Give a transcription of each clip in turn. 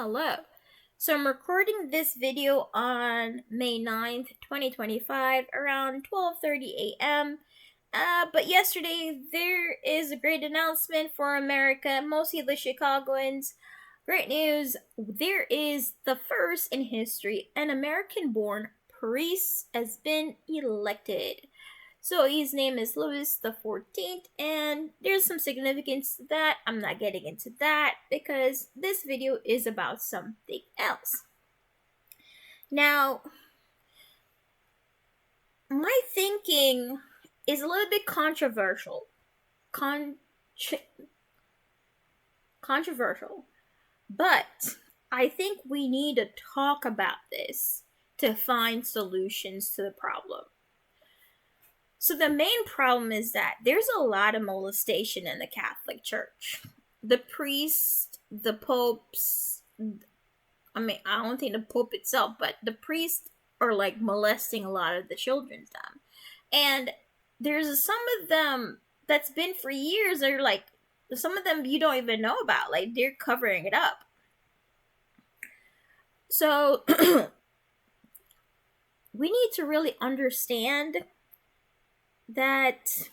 Hello. So I'm recording this video on May 9th, 2025 around 12:30 a.m. But yesterday there is a great announcement for America, mostly the Chicagoans. Great news. There is the first in history an American-born priest has been elected. So his name is Louis the 14th, and there's some significance to that. I'm not getting into that because this video is about something else. Now, my thinking is a little bit controversial. Controversial. But I think we need to talk about this to find solutions to the problem. So the main problem is that there's a lot of molestation in the Catholic Church. The priests, the popes, I don't think the pope itself, but the priests are like molesting a lot of the children. And there's some of them that's been for years, they're like, some of them you don't even know about, like they're covering it up. So we need to really understand that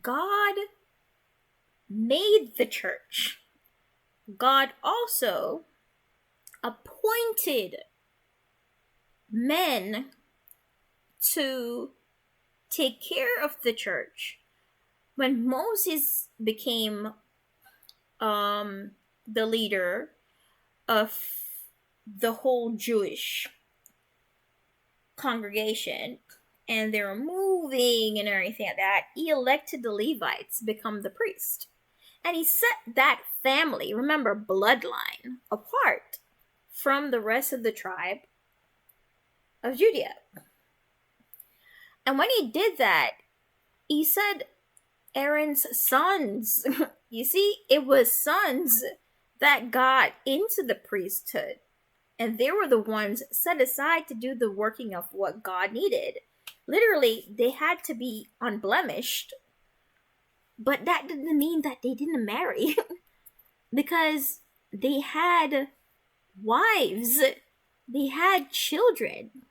God made the church. God also appointed men to take care of the church. When Moses became the leader of the whole Jewish congregation, and they were moving and everything like that, he elected the Levites to become the priest. And he set that family, remember, bloodline, apart from the rest of the tribe of Judea. And when he did that, he said Aaron's sons. You see, it was sons that got into the priesthood. And they were the ones set aside to do the working of what God needed. Literally, they had to be unblemished. But that didn't mean that they didn't marry. Because they had wives. They had children.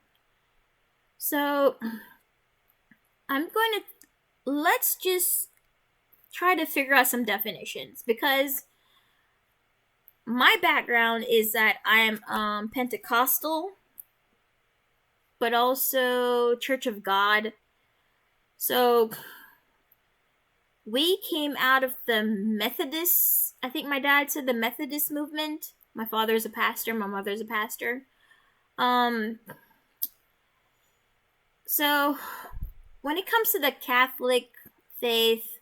So, let's just try to figure out some definitions. Because my background is that I am Pentecostal, but also Church of God. So we came out of the Methodist, I think my dad said the Methodist movement. My father's a pastor, my mother's a pastor. So when it comes to the Catholic faith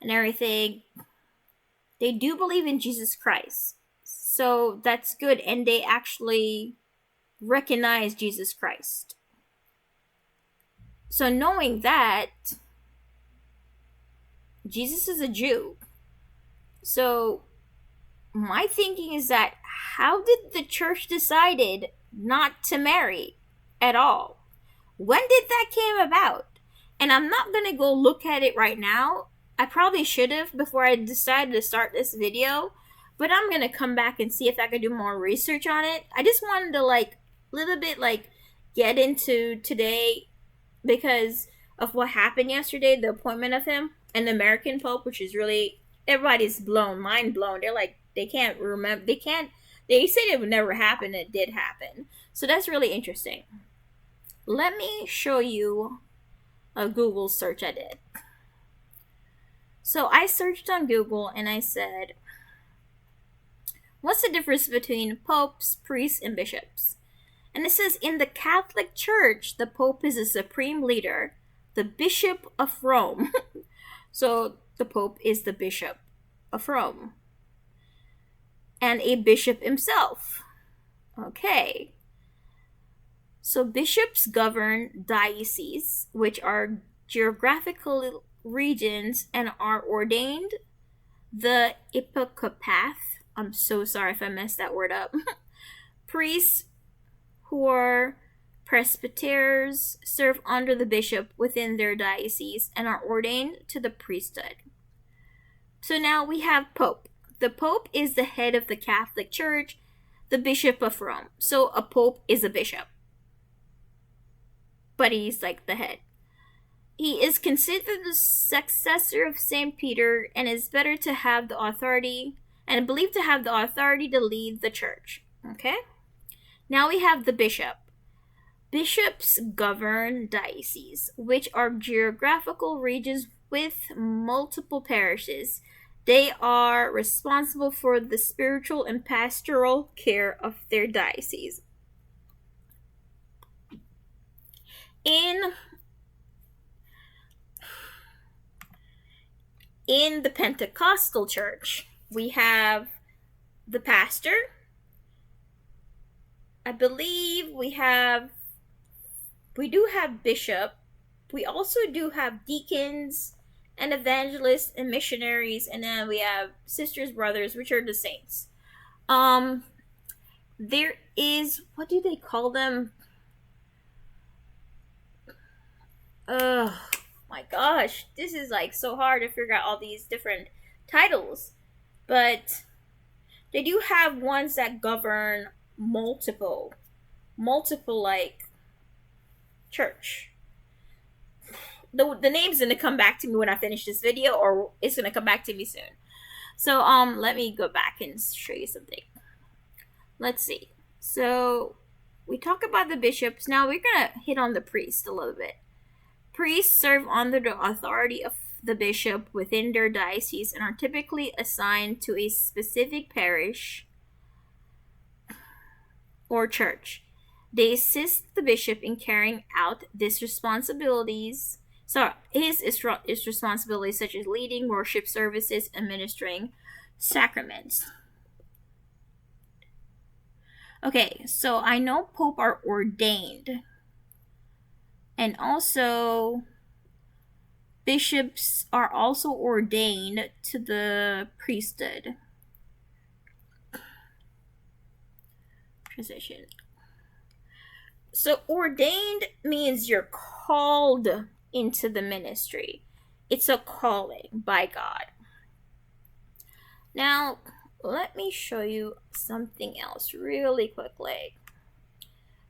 and everything, they do believe in Jesus Christ. So that's good, and they actually recognize Jesus Christ. So knowing that, Jesus is a Jew. So my thinking is that how did the church decided not to marry at all? When did that came about? And I'm not going to go look at it right now. I probably should have before I decided to start this video, but I'm going to come back and see if I can do more research on it. I just wanted to little bit get into today because of what happened yesterday, the appointment of him, an American Pope, which is really, everybody's mind blown. They're like, they can't remember, they said it would never happen, it did happen. So that's really interesting. Let me show you a Google search I did. So I searched on Google and I said, what's the difference between popes, priests, and bishops? And it says, in the Catholic Church, the Pope is a supreme leader, the Bishop of Rome. So the Pope is the Bishop of Rome. And a bishop himself. Okay. So bishops govern dioceses, which are geographical regions and are ordained. The episcopate, I'm so sorry if I messed that word up. Priests who are presbyters serve under the bishop within their diocese and are ordained to the priesthood. So now we have Pope. The Pope is the head of the Catholic Church, the Bishop of Rome. So a Pope is a bishop, but he's like the head. He is considered the successor of St. Peter and is better to have the authority and believed to have the authority to lead the church. Okay? Now we have the bishop. Bishops govern dioceses, which are geographical regions with multiple parishes. They are responsible for the spiritual and pastoral care of their diocese. In the Pentecostal church, we have the pastor. I believe we do have bishop. We also do have deacons and evangelists and missionaries, and then we have sisters, brothers, which are the saints. There is, what do they call them? My gosh, this is like so hard to figure out all these different titles. But they do have ones that govern multiple like church. The name's gonna come back to me when I finish this video, or it's gonna come back to me soon. So let me go back and show you something. Let's see. So we talk about the bishops. Now we're gonna hit on the priest a little bit. Priests serve under the authority of the bishop within their diocese and are typically assigned to a specific parish or church. They assist the bishop in carrying out his responsibilities, such as leading worship services and administering sacraments. Okay, so I know Pope are ordained. And also, bishops are also ordained to the priesthood position. So ordained means you're called into the ministry. It's a calling by God. Now, let me show you something else really quickly.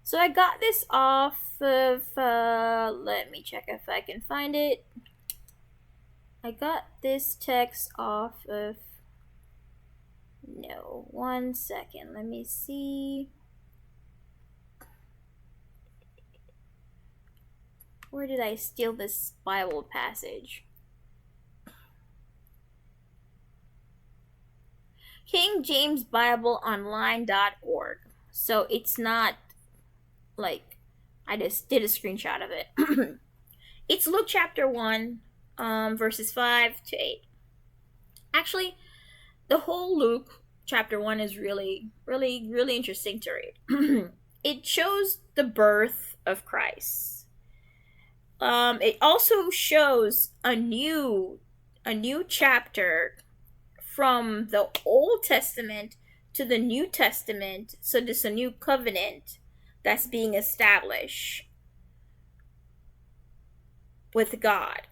So I got this off of, let me check if I can find it. I got this text off of, no, 1 second, let me see. Where did I steal this Bible passage? KingJamesBibleOnline.org. So it's not like I just did a screenshot of it. It's Luke chapter 1, verses 5 to 8. Actually, the whole Luke chapter 1 is really, really, really interesting to read. It shows the birth of Christ. It also shows a new chapter from the Old Testament to the New Testament. So there's a new covenant that's being established with God.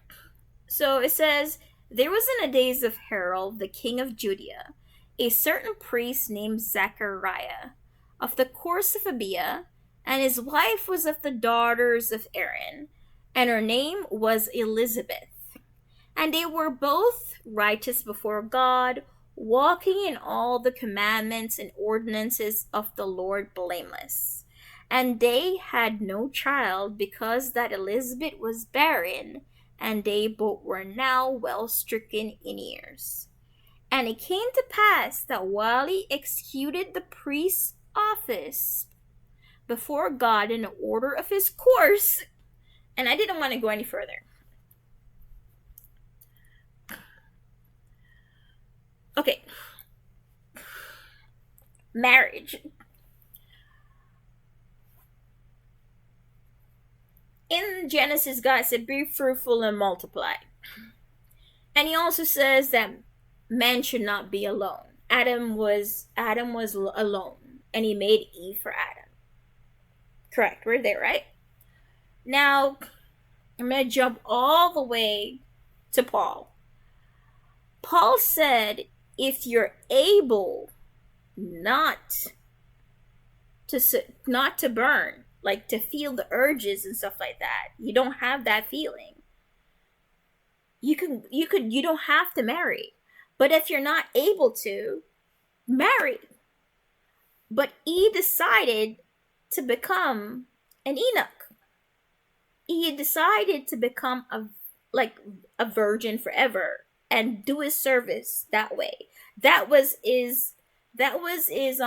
So it says, there was in the days of Herod, the king of Judea, a certain priest named Zechariah, of the course of Abia, and his wife was of the daughters of Aaron, and her name was Elizabeth. And they were both righteous before God, walking in all the commandments and ordinances of the Lord blameless. And they had no child, because that Elizabeth was barren, and they both were now well stricken in years. And it came to pass that while he executed the priest's office before God in the order of his course, and I didn't want to go any further. Okay. Marriage. In Genesis, God said, be fruitful and multiply. And he also says that man should not be alone. Adam was alone, and he made Eve for Adam. Correct, we're there, right? Now, I'm going to jump all the way to Paul. Paul said if you're able not not to burn, like to feel the urges and stuff like that, you don't have that feeling, you don't have to marry. But if you're not able to marry, but he decided to become an Enoch. He decided to become like a virgin forever and do his service that way. That was his that was his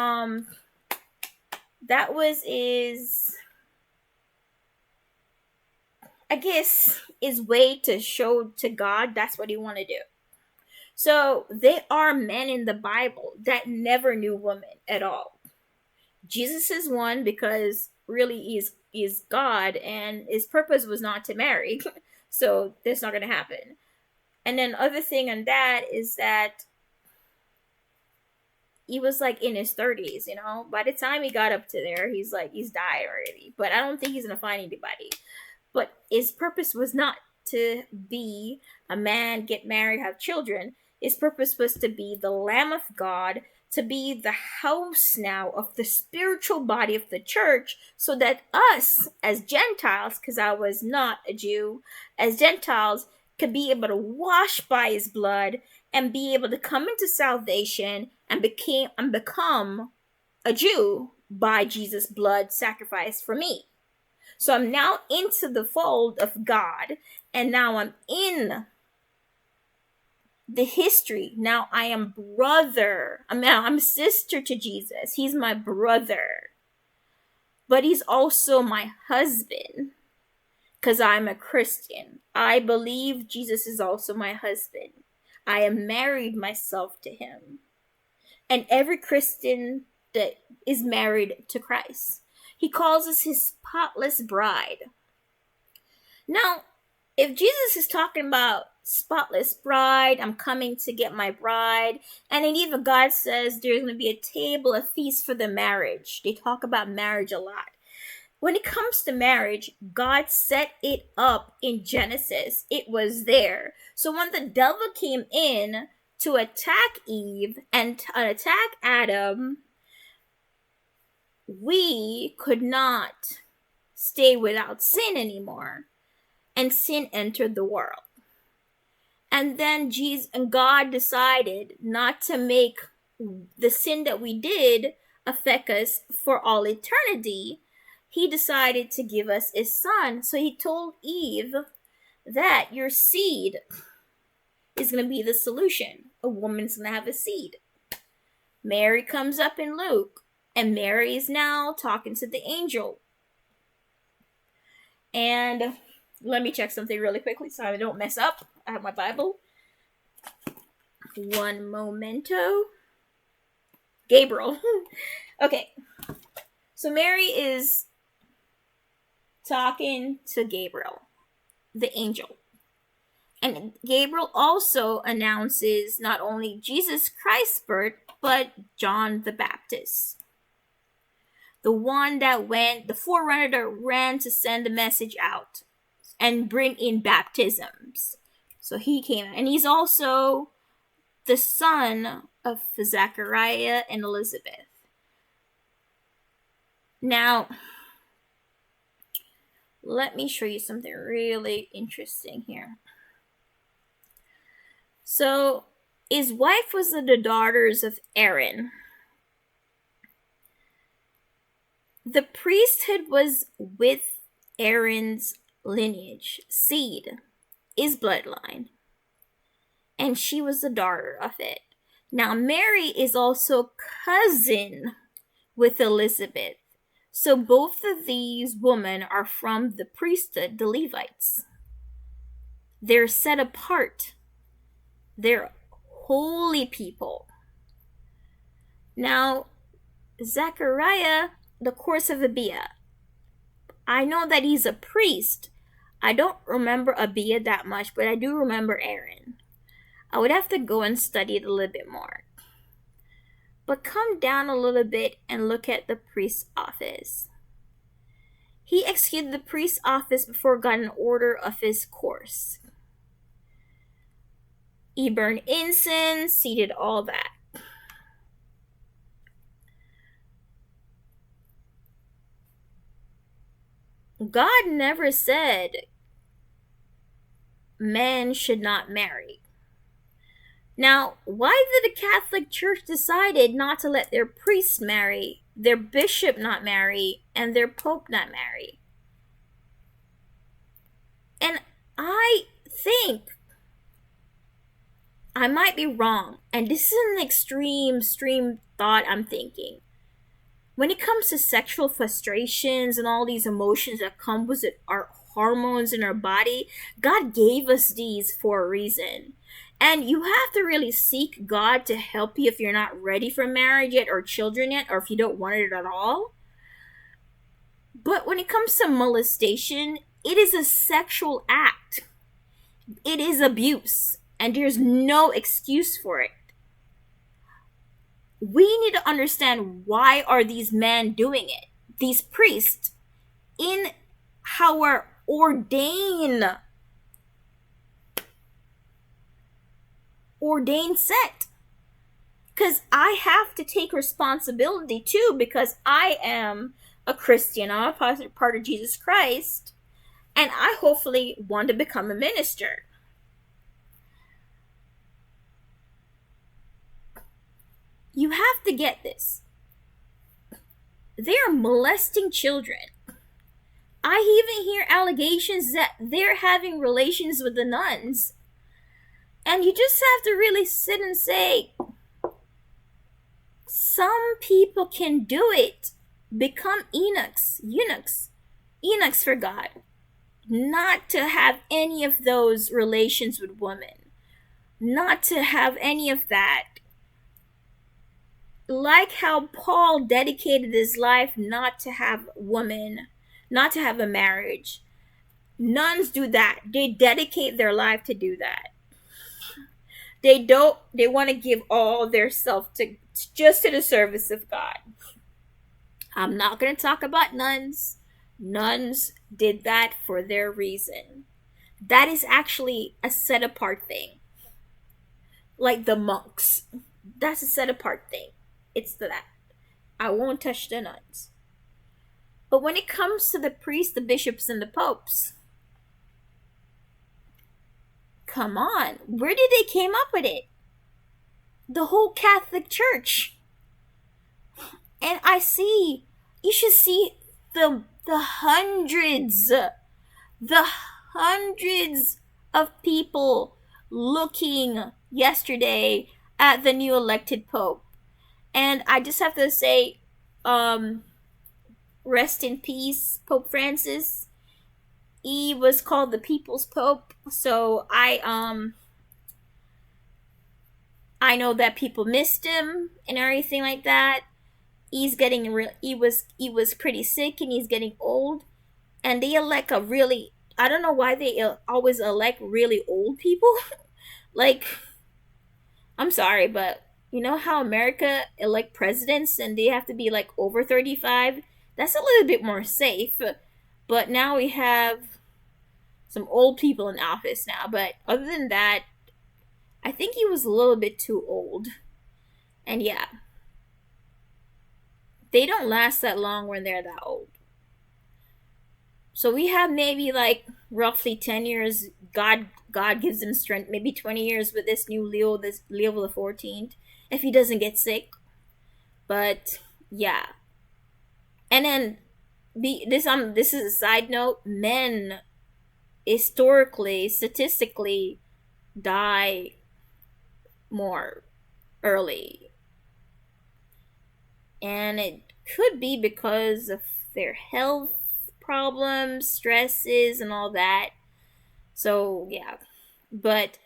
that was his I guess his way to show to God that's what he wanted to do. So there are men in the Bible that never knew women at all. Jesus is one because really he's God and his purpose was not to marry. So that's not gonna happen. And then other thing on that is that he was like in his 30s, you know. By the time he got up to there, he's died already. But I don't think he's gonna find anybody. But his purpose was not to be a man, get married, have children. His purpose was to be the Lamb of God, to be the house now of the spiritual body of the church, so that us as Gentiles, because I was not a Jew, as Gentiles could be able to wash by his blood and be able to come into salvation and become a Jew by Jesus' blood sacrifice for me. So I'm now into the fold of God, and now I'm in the history. Now I am brother. I'm sister to Jesus. He's my brother. But he's also my husband because I'm a Christian. I believe Jesus is also my husband. I am married myself to him. And every Christian that is married to Christ, he calls us his spotless bride. Now, if Jesus is talking about spotless bride, I'm coming to get my bride, and then even God says there's going to be a table, a feast for the marriage. They talk about marriage a lot. When it comes to marriage, God set it up in Genesis. It was there. So when the devil came in to attack Eve and attack Adam, we could not stay without sin anymore. And sin entered the world. And then Jesus and God decided not to make the sin that we did affect us for all eternity. He decided to give us his son. So he told Eve that your seed is going to be the solution. A woman's going to have a seed. Mary comes up in Luke, and Mary is now talking to the angel. And let me check something really quickly so I don't mess up. I have my Bible. One momento. Gabriel. Okay. So Mary is talking to Gabriel, the angel. And Gabriel also announces not only Jesus Christ's birth, but John the Baptist. The one that went, the forerunner that ran to send the message out and bring in baptisms. So he came, and he's also the son of Zachariah and Elizabeth. Now, let me show you something really interesting here. So, his wife was the daughters of Aaron. The priesthood was with Aaron's lineage, seed, his bloodline. And she was the daughter of it. Now, Mary is also cousin with Elizabeth. So both of these women are from the priesthood, the Levites. They're set apart. They're holy people. Now, Zechariah, the course of Abia. I know that he's a priest. I don't remember Abia that much, but I do remember Aaron. I would have to go and study it a little bit more. But come down a little bit and look at the priest's office. He executed the priest's office before got an order of his course. He burned incense, he did all that. God never said men should not marry. Now, why did the Catholic Church decided not to let their priests marry, their bishop not marry, and their pope not marry? And I think I might be wrong, and this is an extreme thought I'm thinking. When it comes to sexual frustrations and all these emotions that come with it, our hormones in our body, God gave us these for a reason. And you have to really seek God to help you if you're not ready for marriage yet or children yet, or if you don't want it at all. But when it comes to molestation, it is a sexual act. It is abuse, and there's no excuse for it. We need to understand, why are these men doing it? These priests in our ordained set. Because I have to take responsibility too, because I am a Christian. I'm a part of Jesus Christ, and I hopefully want to become a minister. You have to get this. They're molesting children. I even hear allegations that they're having relations with the nuns. And you just have to really sit and say, some people can do it. Become eunuchs for God. Not to have any of those relations with women. Not to have any of that. Like how Paul dedicated his life not to have women, not to have a marriage. Nuns do that. They dedicate their life to do that. They want to give all their self to just to the service of God. I'm not going to talk about nuns. Nuns did that for their reason. That is actually a set apart thing. Like the monks. That's a set apart thing. It's that. I won't touch the nuns. But when it comes to the priests, the bishops, and the popes, come on. Where did they came up with it? The whole Catholic Church. And you should see the hundreds of people looking yesterday at the new elected pope. And I just have to say, rest in peace, Pope Francis. He was called the People's Pope, so I know that people missed him and everything like that. He was pretty sick, and he's getting old, and they elect a really, I don't know why they always elect really old people. Like, I'm sorry, but you know how America elect presidents and they have to be like over 35? That's a little bit more safe. But now we have some old people in office now. But other than that, I think he was a little bit too old. And yeah, they don't last that long when they're that old. So we have maybe like roughly 10 years. God gives them strength, maybe 20 years with this Leo the 14th, if he doesn't get sick. But yeah. And then this is a side note, men historically, statistically, die more early. And it could be because of their health problems, stresses, and all that. So, yeah. But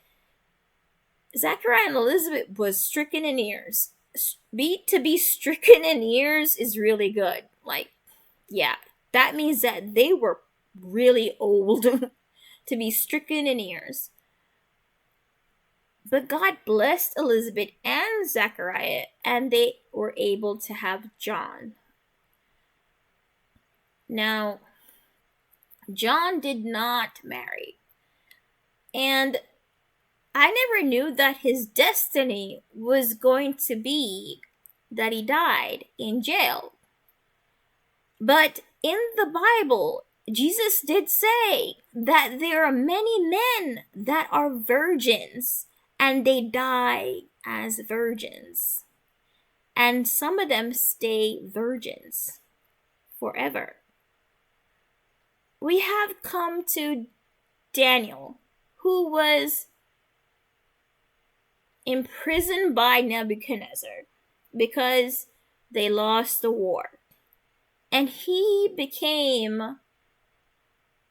Zachariah and Elizabeth was stricken in years. To be stricken in years is really good. Like, yeah. That means that they were really old to be stricken in years. But God blessed Elizabeth and Zachariah, and they were able to have John. Now, John did not marry. And I never knew that his destiny was going to be that he died in jail. But in the Bible, Jesus did say that there are many men that are virgins and they die as virgins. And some of them stay virgins forever. We have come to Daniel, who was imprisoned by Nebuchadnezzar because they lost the war. And he became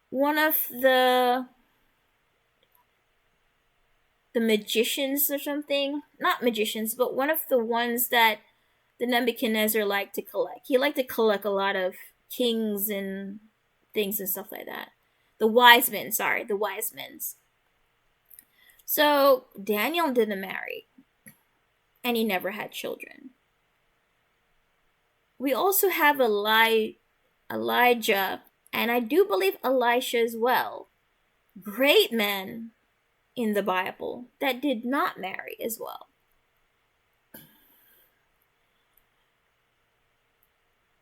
one of the magicians or something. Not magicians, but one of the ones that the Nebuchadnezzar liked to collect. He liked to collect a lot of kings and things and stuff like that. The wise men. So Daniel didn't marry, and he never had children. We also have Elijah, and I do believe Elisha as well. Great men in the Bible that did not marry as well.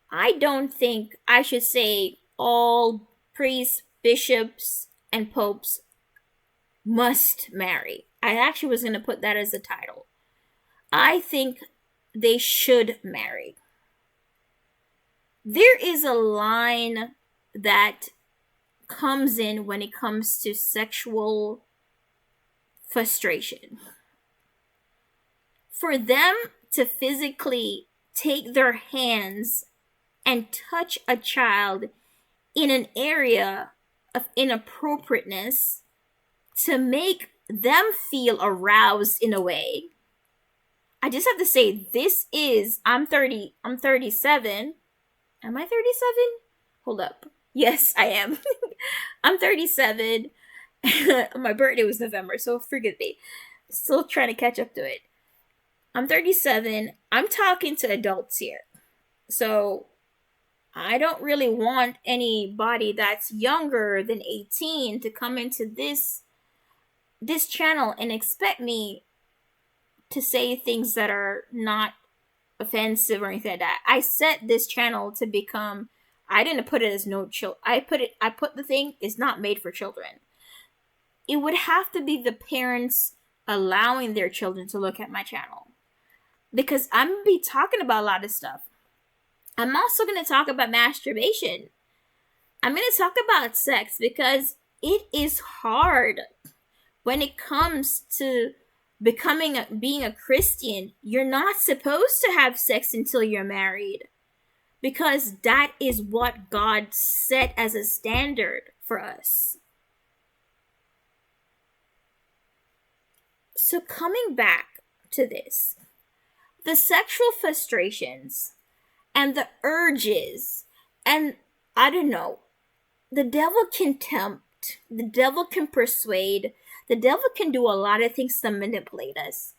I don't think I should say all priests, bishops, and popes must marry. I actually was going to put that as a title. I think they should marry. There is a line that comes in when it comes to sexual frustration. For them to physically take their hands and touch a child in an area of inappropriateness to make them feel aroused in a way. I just have to say, I'm 37. Am I 37? Hold up. Yes, I am. I'm 37. My birthday was November, so forgive me. Still trying to catch up to it. I'm 37. I'm talking to adults here. So I don't really want anybody that's younger than 18 to come into this channel and expect me to say things that are not offensive or anything like that. I set this channel to become, I didn't put it as no child. I put the thing is not made for children. It would have to be the parents allowing their children to look at my channel, because I'm going to be talking about a lot of stuff. I'm also going to talk about masturbation. I'm going to talk about sex because it is hard when it comes to being a Christian. You're not supposed to have sex until you're married, because that is what God set as a standard for us. So coming back to this, the sexual frustrations and the urges, and I don't know, the devil can tempt, the devil can persuade, the devil can do a lot of things to manipulate us.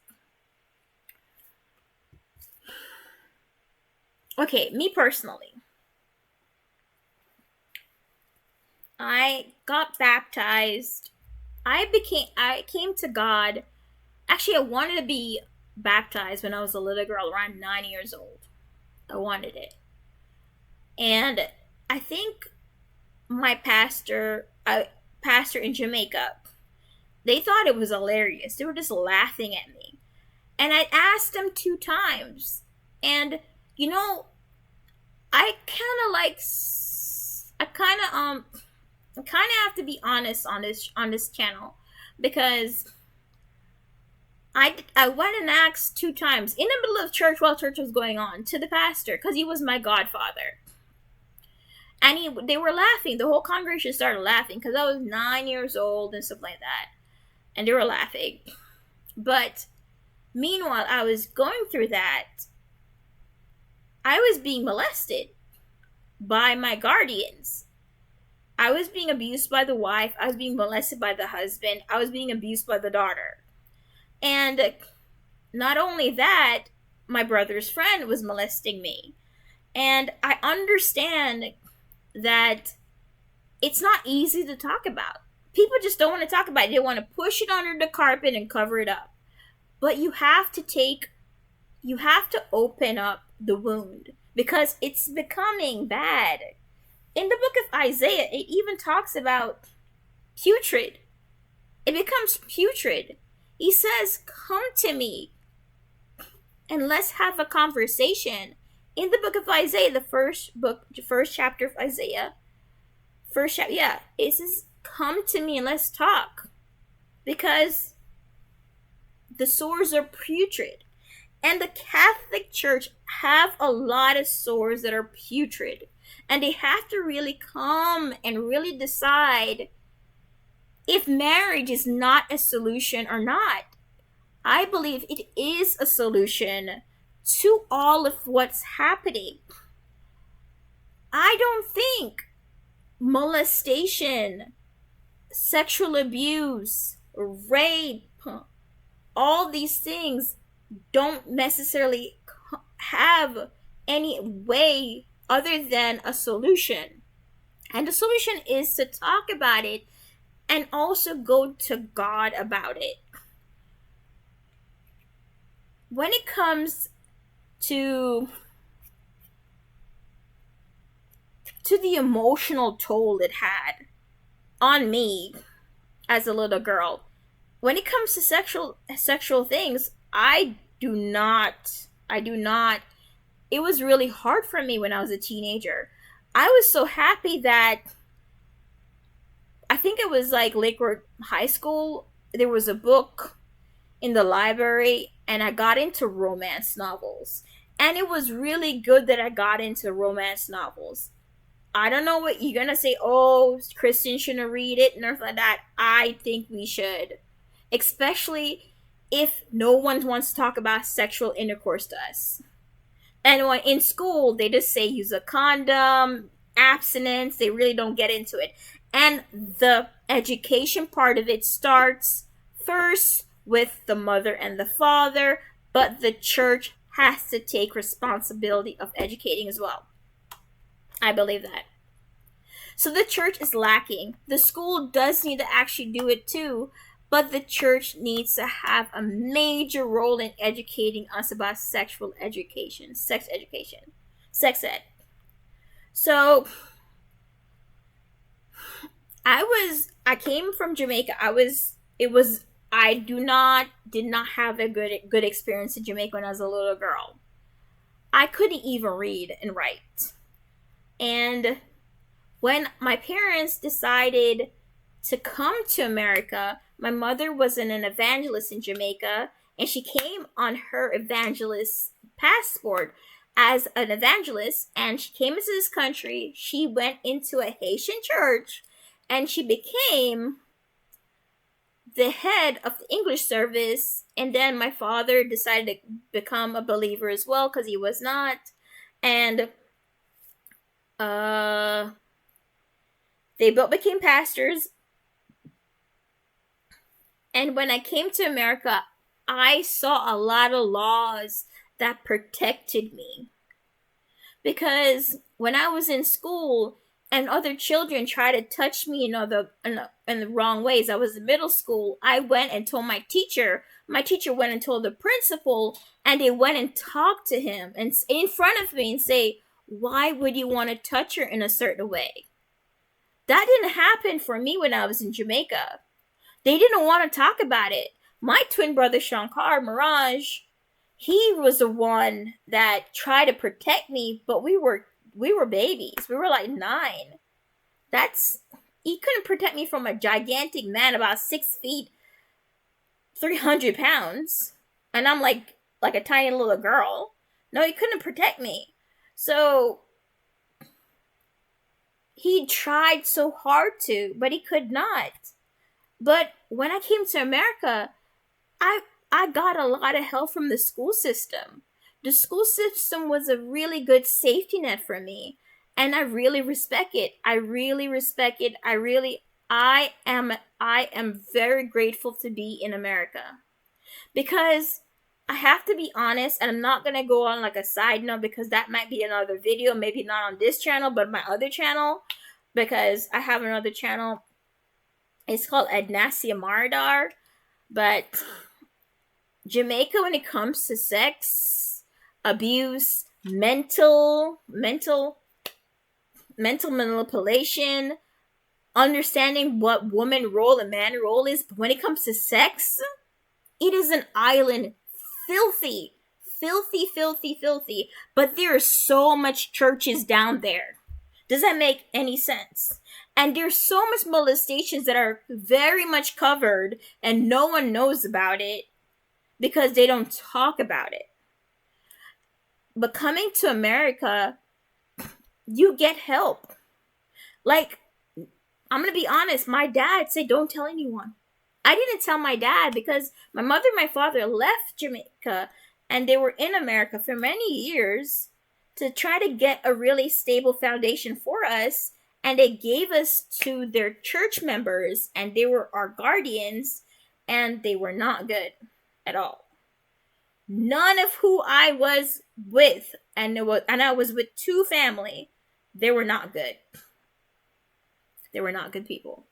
Okay, me personally, I got baptized. I came to God. Actually, I wanted to be baptized when I was a little girl, around 9 years old. I wanted it. And I think my pastor in Jamaica, they thought it was hilarious. They were just laughing at me. And I asked them 2 times. And, I kind of have to be honest on this channel, because I went and asked 2 times in the middle of church while church was going on to the pastor, because he was my godfather. And they were laughing. The whole congregation started laughing because I was 9 years old and stuff like that. And they were laughing. But meanwhile, I was going through that. I was being molested by my guardians. I was being abused by the wife. I was being molested by the husband. I was being abused by the daughter. And not only that, my brother's friend was molesting me. And I understand that it's not easy to talk about. People just don't want to talk about it. They want to push it under the carpet and cover it up. But you have to open up the wound because it's becoming bad. In the book of Isaiah, it even talks about putrid. It becomes putrid. He says, "Come to me and let's have a conversation." In the book of Isaiah, the first chapter of Isaiah, it says, "Come to me and let's talk," because the sores are putrid. And the Catholic Church have a lot of sores that are putrid. And they have to really come and really decide if marriage is not a solution or not. I believe it is a solution to all of what's happening. I don't think molestation, sexual abuse, rape, all these things don't necessarily have any way other than a solution. And the solution is to talk about it and also go to God about it. When it comes to the emotional toll it had on me as a little girl, when it comes to sexual things, I do not. It was really hard for me when I was a teenager. I was so happy that I think it was like Lakewood High School. There was a book in the library, and I got into romance novels. And it was really good that I got into romance novels. I don't know what you're gonna say. Oh, Christians shouldn't read it and stuff like that. I think we should, especially if no one wants to talk about sexual intercourse to us. And when in school, they just say use a condom, abstinence. They really don't get into it. And the education part of it starts first with the mother and the father, but the church has to take responsibility of educating as well. I believe that. So the church is lacking. The school does need to actually do it too, but the church needs to have a major role in educating us about sexual education, sex education, sex ed. So I came from Jamaica. Did not have a good experience in Jamaica when I was a little girl. I couldn't even read and write. And when my parents decided to come to America, my mother was an evangelist in Jamaica, and she came on her evangelist passport as an evangelist, and she came into this country. She went into a Haitian church, and she became the head of the English service. And then my father decided to become a believer as well because he was not. And they both became pastors. And when I came to America, I saw a lot of laws that protected me. Because when I was in school and other children tried to touch me in the wrong ways, I was in middle school, I went and told my teacher. My teacher went and told the principal, and they went and talked to him and in front of me and say, "Why would you want to touch her in a certain way?" That didn't happen for me when I was in Jamaica. They didn't want to talk about it. My twin brother Shakeera Maragh, he was the one that tried to protect me, but we were babies. We were like 9. He couldn't protect me from a gigantic man about 6 feet, 300 pounds, and I'm like a tiny little girl. No, he couldn't protect me. So he tried so hard to, but he could not. But when I came to America, I got a lot of help from the school system. The school system was a really good safety net for me, and I really respect it. I really respect it. I am very grateful to be in America. Because I have to be honest, and I'm not going to go on like a side note because that might be another video, maybe not on this channel, but my other channel, because I have another channel. It's called Adnasia Maradar. But Jamaica, when it comes to sex, abuse, mental manipulation, understanding what woman role and man role is, but when it comes to sex, it is an island. Filthy, filthy. But there is so much churches down there. Does that make any sense? And there's so much molestations that are very much covered and no one knows about it because they don't talk about it. But coming to America, you get help. Like, I'm gonna be honest, my dad said don't tell anyone. I didn't tell my dad because my mother and my father left Jamaica and they were in America for many years to try to get a really stable foundation for us. And they gave us to their church members and they were our guardians and they were not good at all. None of who I was with, and I was with two family, they were not good. They were not good people.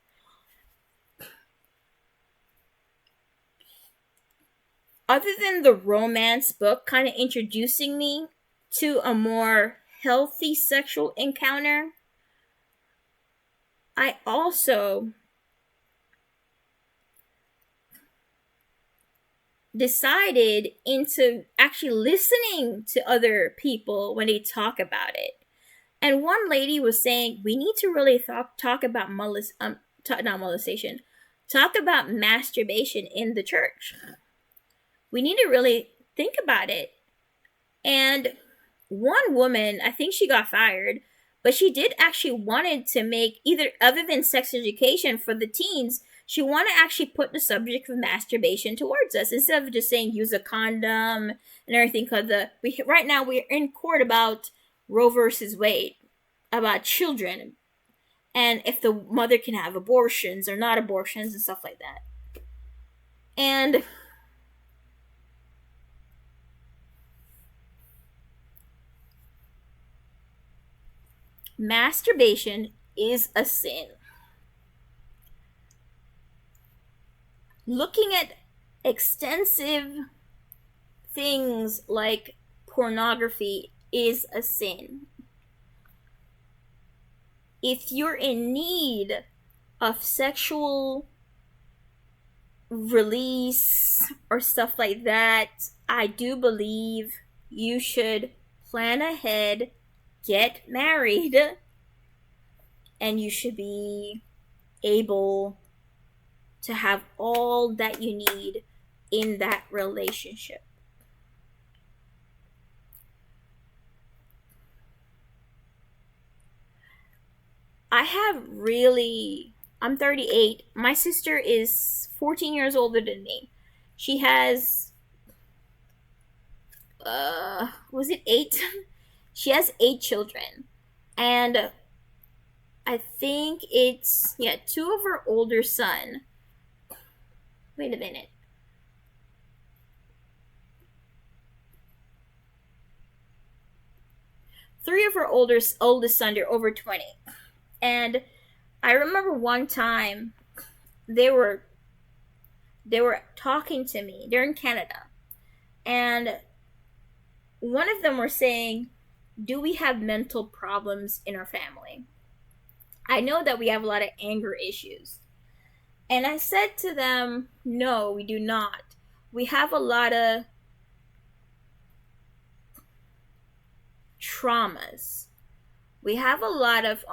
Other than the romance book kind of introducing me to a more healthy sexual encounter, I also decided into actually listening to other people when they talk about it. And one lady was saying we need to really talk about not molestation, talk about masturbation in the church. We need to really think about it. And one woman, I think she got fired, but she did actually wanted to make either other than sex education for the teens, she wanted to actually put the subject of masturbation towards us instead of just saying use a condom and everything. Because right now we're in court about Roe versus Wade, about children, and if the mother can have abortions or not abortions and stuff like that. And masturbation is a sin. Looking at extensive things like pornography is a sin. If you're in need of sexual release or stuff like that, I do believe you should plan ahead, get married, and you should be able to have all that you need in that relationship. I'm 38. My sister is 14 years older than me. She has, was it 8? She has 8 children. And I think it's, yeah, 2 of her older son. Wait a minute. 3 of her oldest son, they're over 20. And I remember one time they were talking to me. They're in Canada. And one of them were saying, "Do we have mental problems in our family?" I know that we have a lot of anger issues. And I said to them, "No, we do not. We have a lot of traumas. We have a lot of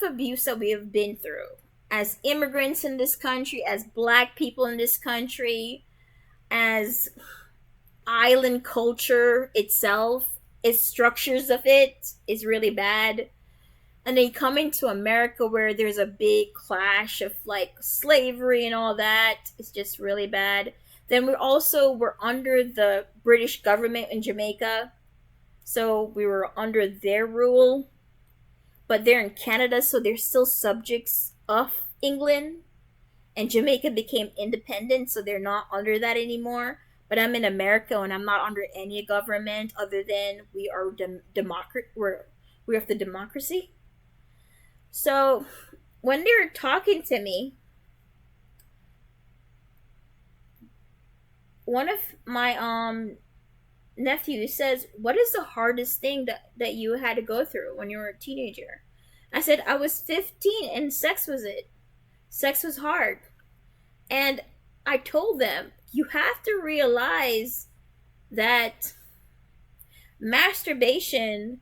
abuse that we have been through as immigrants in this country, as black people in this country, as island culture itself, its structures of it is really bad. And then you come into America where there's a big clash of like slavery and all that. It's just really bad. Then we're under the British government in Jamaica. So we were under their rule. But they're in Canada, so they're still subjects of England. And Jamaica became independent, so they're not under that anymore. But I'm in America and I'm not under any government other than we are we have the democracy. So when they're talking to me, one of my nephew says, "What is the hardest thing that you had to go through when you were a teenager?" I said, "I was 15 and sex was it. Sex was hard." And I told them, "You have to realize that masturbation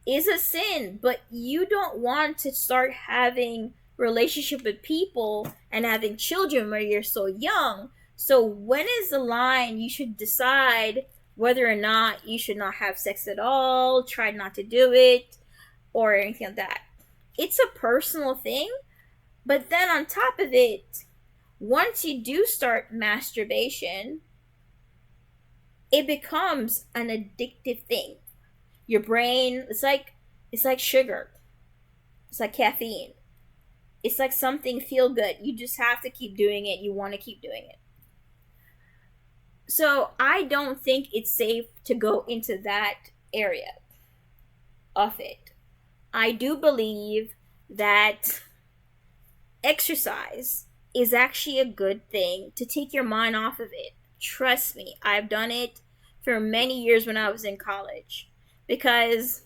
is a sin, but you don't want to start having relationship with people and having children when you're so young. So when is the line you should decide whether or not you should not have sex at all, try not to do it, or anything like that. It's a personal thing, but then on top of it, once you do start masturbation, it becomes an addictive thing. Your brain, it's like sugar. It's like caffeine. It's like something feel good. You just have to keep doing it. You want to keep doing it. So I don't think it's safe to go into that area of it. I do believe that exercise is actually a good thing to take your mind off of it. Trust me, I've done it for many years when I was in college because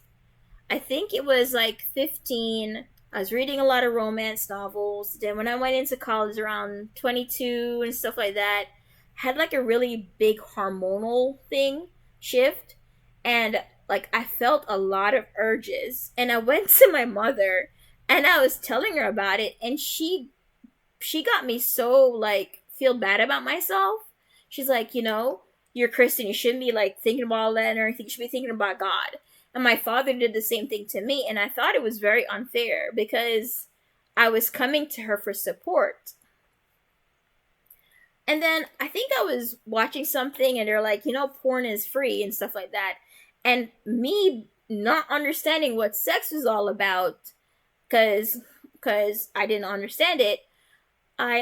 I think it was like 15. I was reading a lot of romance novels. Then when I went into college around 22 and stuff like that, had like a really big hormonal thing shift, and like I felt a lot of urges, and I went to my mother and I was telling her about it, and she got me so like feel bad about myself. She's like, you're Christian. You shouldn't be like thinking about all that or anything. You should be thinking about God. And my father did the same thing to me, and I thought it was very unfair because I was coming to her for support. And then I think I was watching something, and they're like, porn is free and stuff like that. And me not understanding what sex was all about, because I didn't understand it, I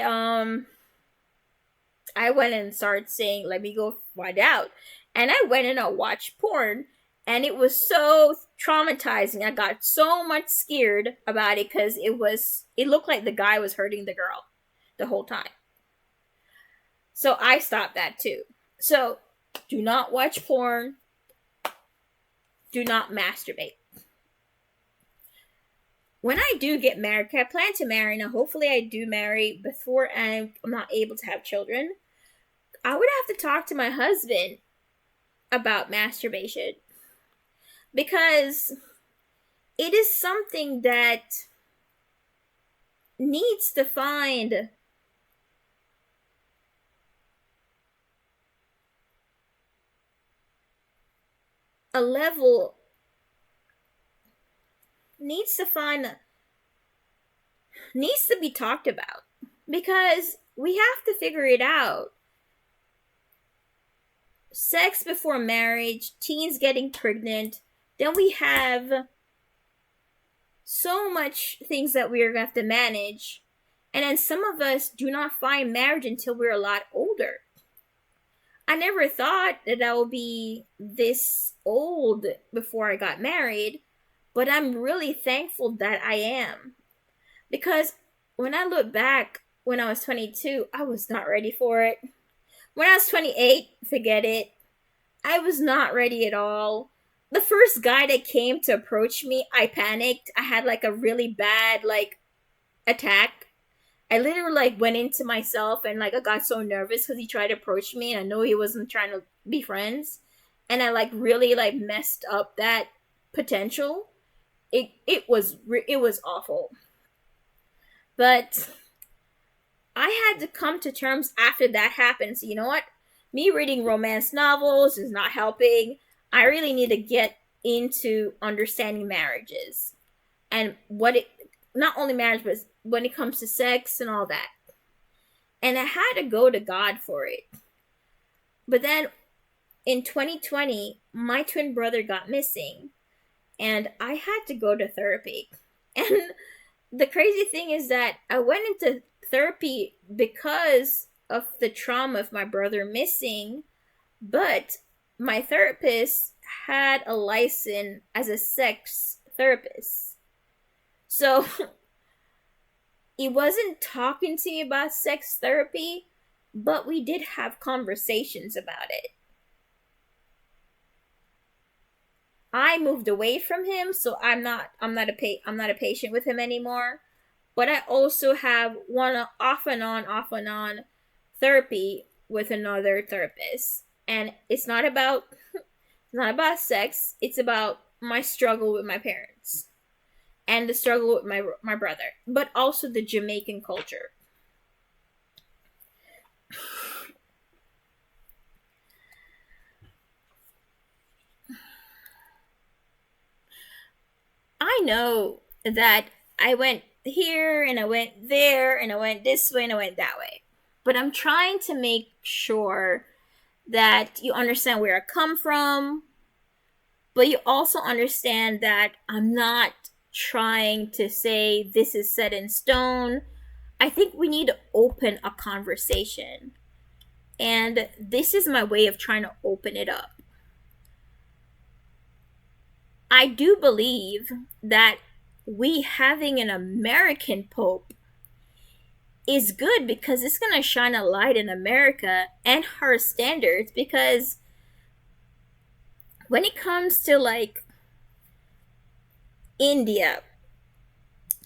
I went and started saying, "Let me go find out." And I went and I watched porn, and it was so traumatizing. I got so much scared about it because it looked like the guy was hurting the girl the whole time. So I stopped that too. So do not watch porn. Do not masturbate. When I do get married, I plan to marry now. Hopefully, I do marry before I'm not able to have children. I would have to talk to my husband about masturbation because it is something that needs to find a level, needs to find, needs to be talked about because we have to figure it out. Sex before marriage, teens getting pregnant, then we have so much things that we're going to have to manage. And then some of us do not find marriage until we're a lot older. I never thought that I would be this old before I got married, but I'm really thankful that I am. Because when I look back when I was 22, I was not ready for it. When I was 28, forget it. I was not ready at all. The first guy that came to approach me, I panicked. I had like a really bad like attack. I literally like went into myself and like I got so nervous because he tried to approach me and I know he wasn't trying to be friends, and I like really like messed up that potential. It was awful, but I had to come to terms after that happened. So you know what? Me reading romance novels is not helping. I really need to get into understanding marriages and what it, not only marriage, but when it comes to sex and all that. And I had to go to God for it. But then in 2020, my twin brother got missing, and I had to go to therapy. And the crazy thing is that I went into therapy because of the trauma of my brother missing, but my therapist had a license as a sex therapist. So He wasn't talking to me about sex therapy, but we did have conversations about it. I moved away from him, so I'm not a patient with him anymore. But I also have one off and on therapy with another therapist. And it's not about sex, it's about my struggle with my parents and the struggle with my brother, but also the Jamaican culture. I know that I went here and I went there and I went this way and I went that way. But I'm trying to make sure that you understand where I come from, but you also understand that I'm not trying to say this is set in stone. I think we need to open a conversation. And this is my way of trying to open it up. I do believe that we having an American Pope is good because it's going to shine a light in America and her standards. Because when it comes to like India,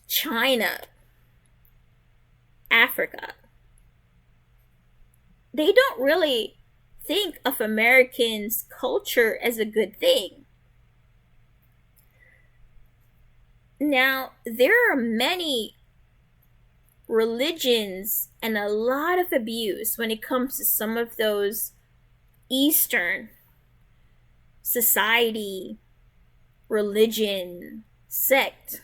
China, Africa, they don't really think of Americans' culture as a good thing. Now, there are many religions and a lot of abuse when it comes to some of those Eastern society, religion, sect.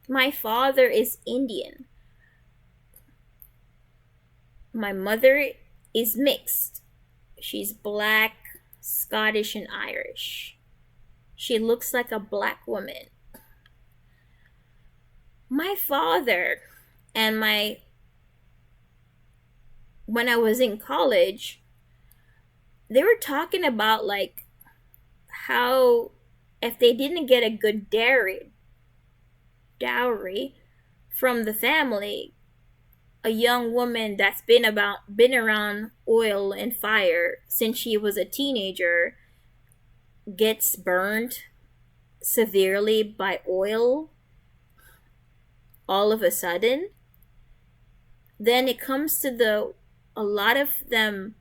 My father is Indian. My mother is mixed. She's black, Scottish, and Irish. She looks like a black woman. My father and when I was in college, they were talking about like how if they didn't get a good dowry from the family, a young woman that's been around oil and fire since she was a teenager gets burned severely by oil all of a sudden. Then it comes to a lot of them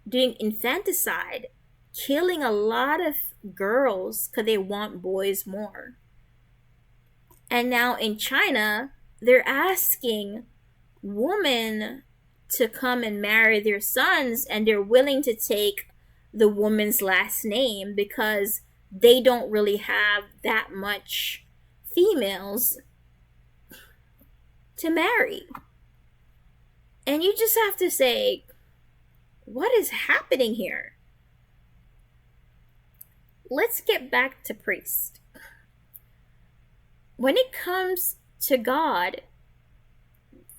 doing infanticide, killing a lot of girls because they want boys more. And now in China, they're asking women to come and marry their sons, and they're willing to take the woman's last name because they don't really have that much females to marry. And you just have to say, what is happening here? Let's get back to priest. When it comes to God,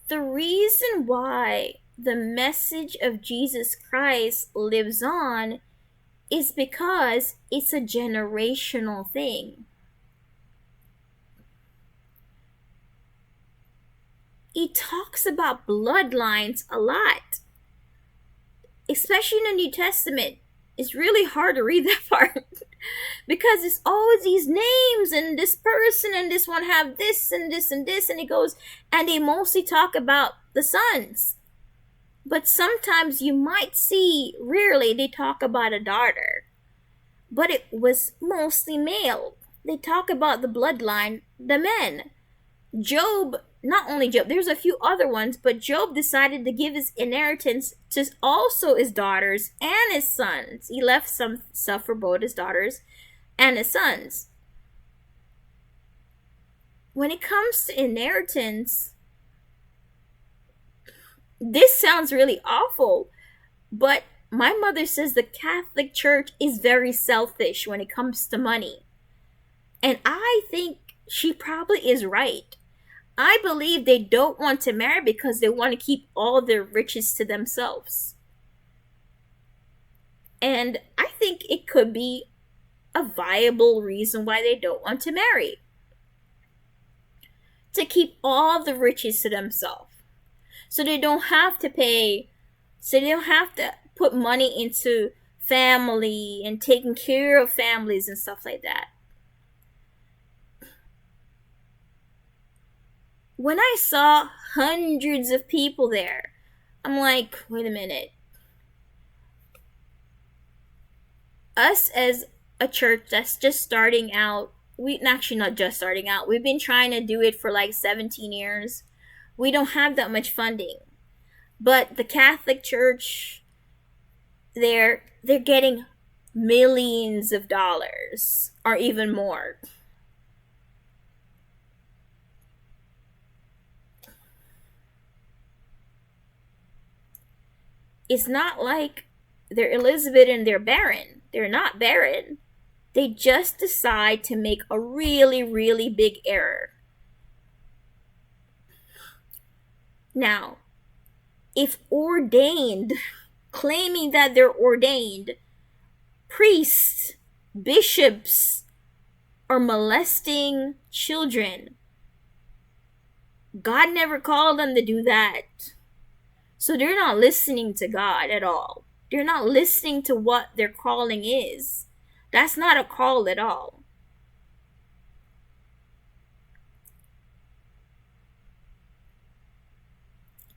the reason why the message of Jesus Christ lives on is because it's a generational thing. He talks about bloodlines a lot, especially in the New Testament. It's really hard to read that part because it's always these names and this person and this one have this and this and this, and it goes, and they mostly talk about the sons. But sometimes you might see, rarely, they talk about a daughter, but it was mostly male. They talk about the bloodline, the men. Job, not only Job, there's a few other ones, but Job decided to give his inheritance to also his daughters and his sons. He left some stuff for both his daughters and his sons. When it comes to inheritance, this sounds really awful, but my mother says the Catholic Church is very selfish when it comes to money. And I think she probably is right. I believe they don't want to marry because they want to keep all their riches to themselves. And I think it could be a viable reason why they don't want to marry. To keep all the riches to themselves. So they don't have to pay, so they don't have to put money into family and taking care of families and stuff like that. When I saw hundreds of people there, I'm like, wait a minute. Us as a church that's just starting out, we actually not just starting out, we've been trying to do it for like 17 years. We don't have that much funding. But the Catholic Church, they're getting millions of dollars or even more. It's not like they're Elizabeth and they're barren. They're not barren. They just decide to make a really, really big error. Now, if ordained, claiming that they're ordained, priests, bishops are molesting children, God never called them to do that. So they're not listening to God at all. They're not listening to what their calling is. That's not a call at all.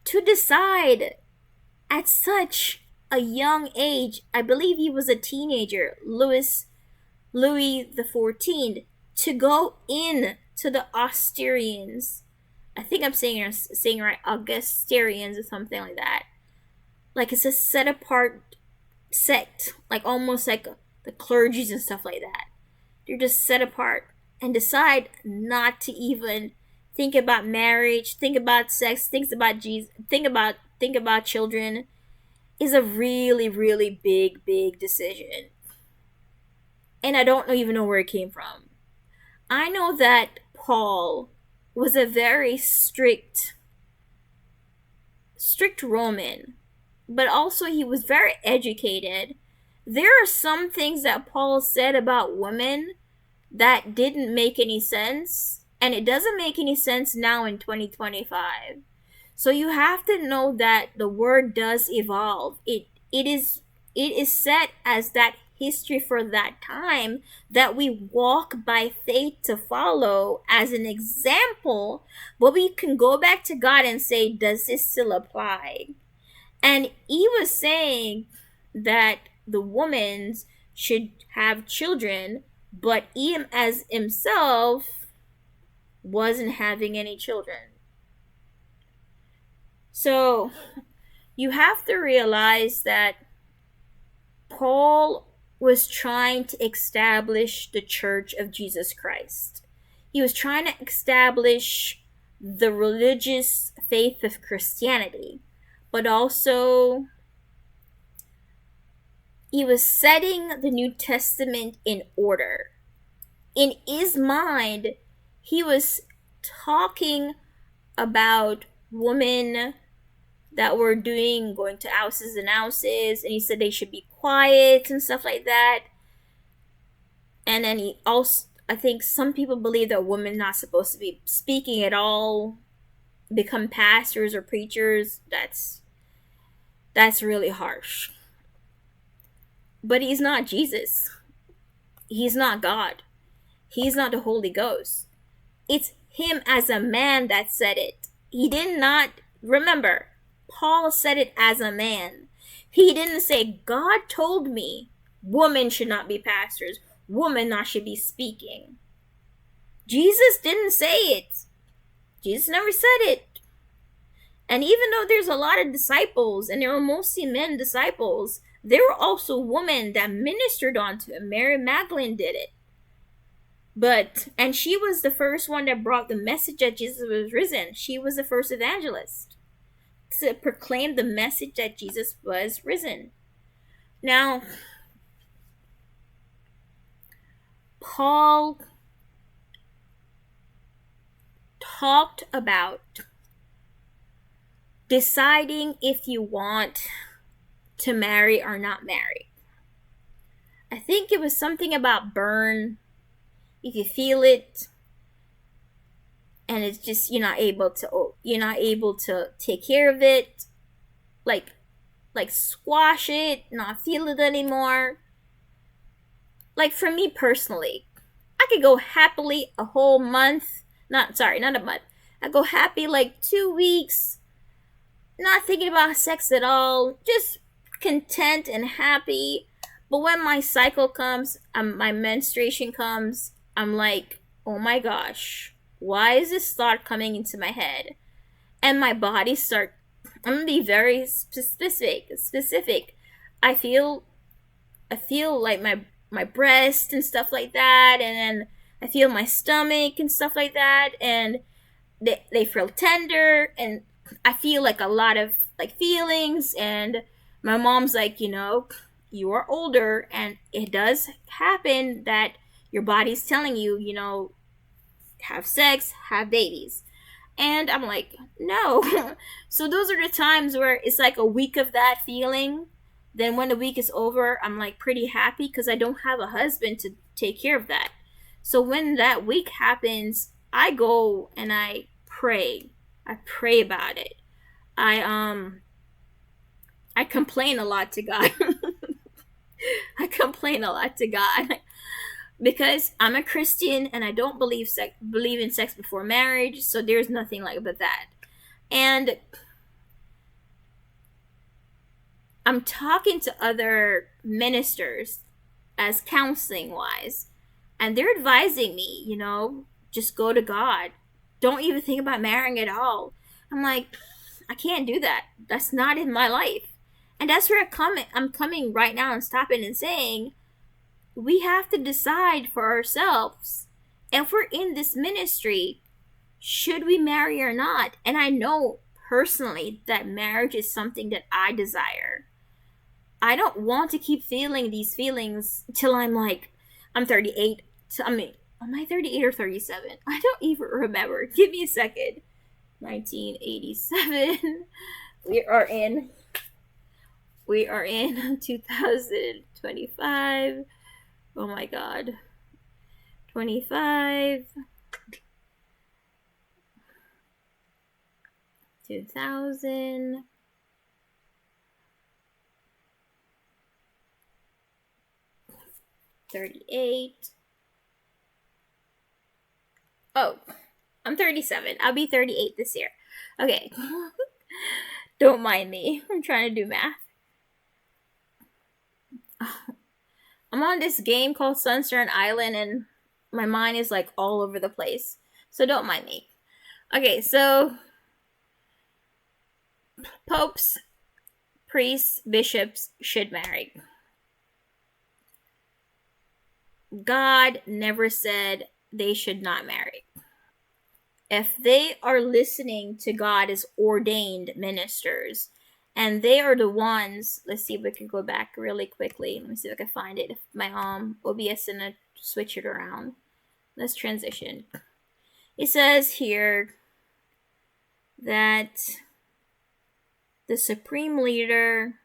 To decide at such a young age, I believe he was a teenager, Louis the 14th, to go in to the Austerians. I think I'm saying right, Augustarians or something like that. Like it's a set apart sect, like almost like the clergies and stuff like that. They're just set apart and decide not to even think about marriage, think about sex, think about Jesus, think about children, is a really, really big decision. And I don't even know where it came from. I know that Paul was a very strict Roman, but also he was very educated. There are some things that Paul said about women that didn't make any sense, and it doesn't make any sense now in 2025. So you have to know that the word does evolve. It is set as that history for that time that we walk by faith to follow as an example, but we can go back to God and say, does this still apply? And he was saying that the woman should have children, but he as himself wasn't having any children. So you have to realize that Paul was trying to establish the Church of Jesus Christ. He was trying to establish the religious faith of Christianity, but also he was setting the New Testament in order. In his mind, he was talking about women that were going to houses and houses, and he said they should be quiet and stuff like that. And then he also, I think some people believe that women not supposed to be speaking at all, become pastors or preachers. That's really harsh. But he's not Jesus. He's not God. He's not the Holy Ghost. It's him as a man that said it. He did not, remember, Paul said it as a man. He didn't say, God told me women should not be pastors, women not should be speaking. Jesus didn't say it. Jesus never said it. And even though there's a lot of disciples, and there were mostly men disciples, there were also women that ministered onto him. Mary Magdalene did it. And she was the first one that brought the message that Jesus was risen. She was the first evangelist to proclaim the message that Jesus was risen. Now, Paul talked about deciding if you want to marry or not marry. I think it was something about burn. If you feel it, and it's just you're not able to take care of it, like squash it, not feel it anymore. Like for me personally, I could go happily a whole month. Not a month. I go happy like 2 weeks, not thinking about sex at all, just content and happy. But when my cycle comes, my menstruation comes, I'm like, oh my gosh, why is this thought coming into my head? And my body start. I'm gonna be very specific. Specific. I feel I feel like my breast and stuff like that, and then I feel my stomach and stuff like that, and they feel tender, and I feel like a lot of like feelings. And my mom's like, you are older, and it does happen that your body's telling you, have sex, have babies. And I'm like, no. So those are the times where it's like a week of that feeling. Then when the week is over, I'm like pretty happy because I don't have a husband to take care of that. So when that week happens, I go and I pray. I pray about it. I complain a lot to God. I complain a lot to God because I'm a Christian and I don't believe in sex before marriage. So there's nothing like but that. And I'm talking to other ministers as counseling wise, and they're advising me, just go to God. Don't even think about marrying at all. I'm like, I can't do that. That's not in my life. And that's where I'm coming right now and stopping and saying, we have to decide for ourselves. If we're in this ministry, should we marry or not? And I know personally that marriage is something that I desire. I don't want to keep feeling these feelings till I'm 38. Am I 38 or 37? I don't even remember. Give me a second. 1987. We are in 2025. Oh my god. 25. 2000. 38. Oh, I'm 37. I'll be 38 this year. Okay. Don't mind me. I'm trying to do math. I'm on this game called Sunstone Island and my mind is like all over the place. So don't mind me. Okay, so popes, priests, bishops should marry. God never said they should not marry. If they are listening to God as ordained ministers, and they are the ones, let's see if we can go back really quickly. Let me see if I can find it. If my OBS and switch it around. Let's transition. It says here that the supreme leader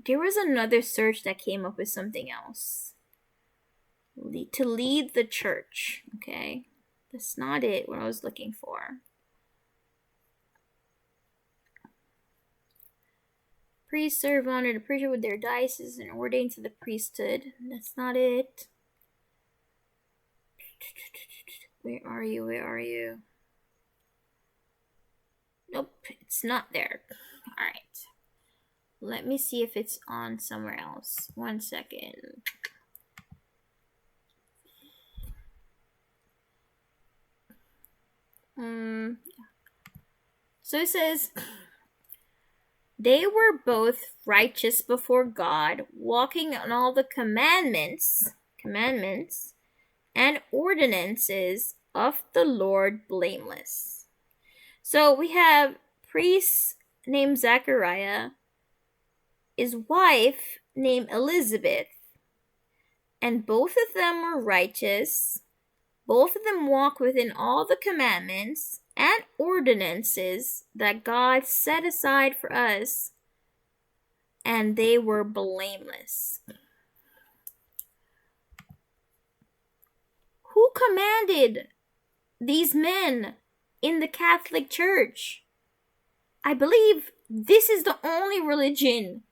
there was another search that came up with something else. To lead the church. Okay. That's not it what I was looking for. Priests serve honor to preacher with their diocese and ordained to the priesthood. That's not it. Where are you? Nope, it's not there. Alright. Let me see if it's on somewhere else. 1 second. So it says, they were both righteous before God, walking on all the commandments and ordinances of the Lord blameless. So we have priest named Zachariah, his wife named Elizabeth, and both of them were righteous. Both of them walk within all the commandments, and ordinances that God set aside for us, and they were blameless. Who commanded these men in the Catholic Church? I believe this is the only religion.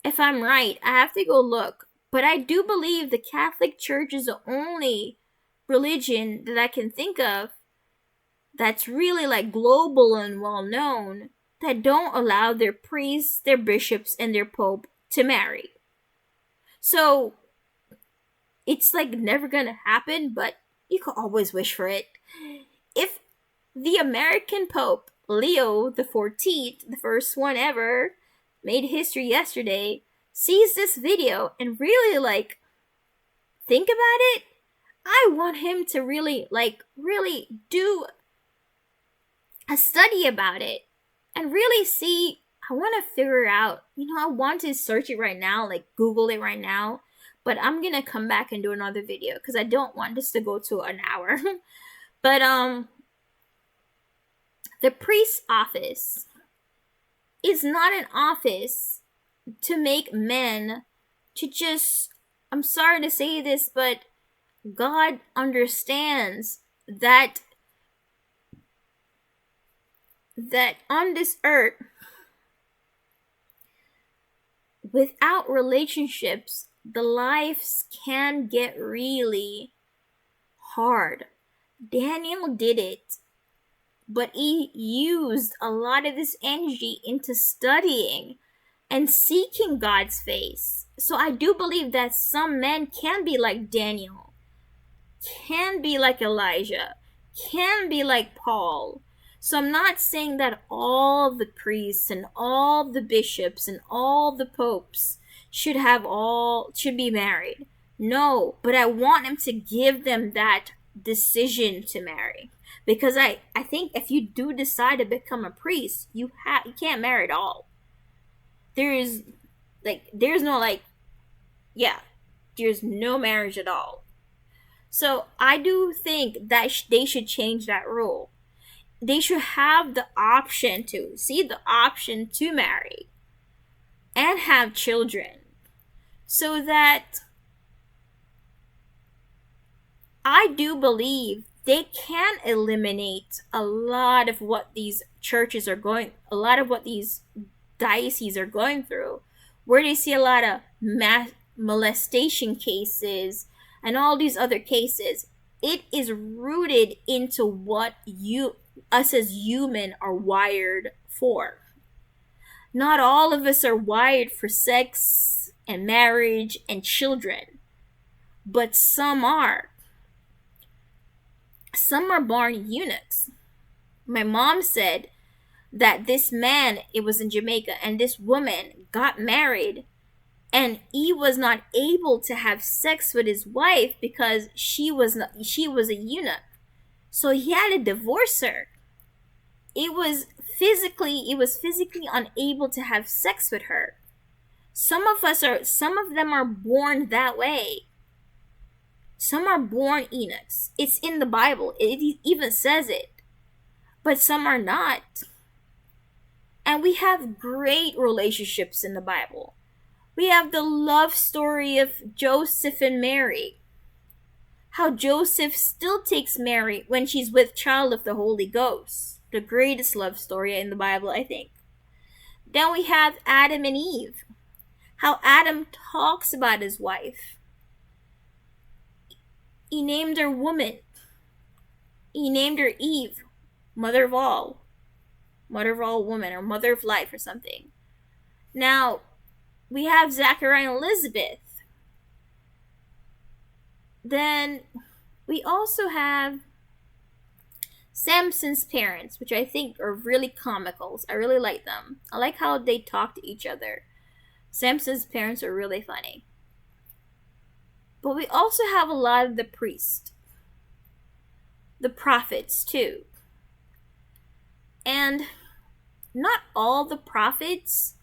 If I'm right, I have to go look. But I do believe the Catholic Church is the only religion that I can think of that's really like global and well known that don't allow their priests, their bishops, and their pope to marry. So it's like never gonna happen, but you can always wish for it. If the American Pope Leo the 14th, the first one ever, made history yesterday, sees this video and really like think about it, I want him to really do a study about it and really see. I want to figure out, I want to search it right now, like Google it right now, but I'm gonna come back and do another video because I don't want this to go to an hour. But the priest's office is not an office to make men to just, I'm sorry to say this, but God understands that on this earth, without relationships, the lives can get really hard. Daniel did it, but he used a lot of this energy into studying and seeking God's face. So I do believe that some men can be like Daniel, can be like Elijah, can be like Paul. So I'm not saying that all the priests and all the bishops and all the popes should be married. No, but I want him to give them that decision to marry. Because I think if you do decide to become a priest, you can't marry at all. There's no marriage at all. So I do think that they should change that rule. They should have the option to marry and have children, so that I do believe they can eliminate a lot of what these dioceses are going through, where they see a lot of molestation cases and all these other cases. It is rooted into what us as human are wired for. Not all of us are wired for sex and marriage and children, but some are. Some are born eunuchs. My mom said that this man, it was in Jamaica, and this woman got married, and he was not able to have sex with his wife because she was a eunuch. So he had to divorce her. He was physically unable to have sex with her. Some of them are born that way. Some are born eunuchs. It's in the Bible. It even says it. But some are not. And we have great relationships in the Bible. We have the love story of Joseph and Mary. How Joseph still takes Mary when she's with child of the Holy Ghost. The greatest love story in the Bible, I think. Then we have Adam and Eve. How Adam talks about his wife. He named her woman. He named her Eve, mother of all women, or mother of life, or something. Now, we have Zachariah and Elizabeth. Then we also have Samson's parents, which I think are really comical. I really like them. I like how they talk to each other. Samson's parents are really funny. But we also have a lot of the priests, the prophets too. And not all the prophets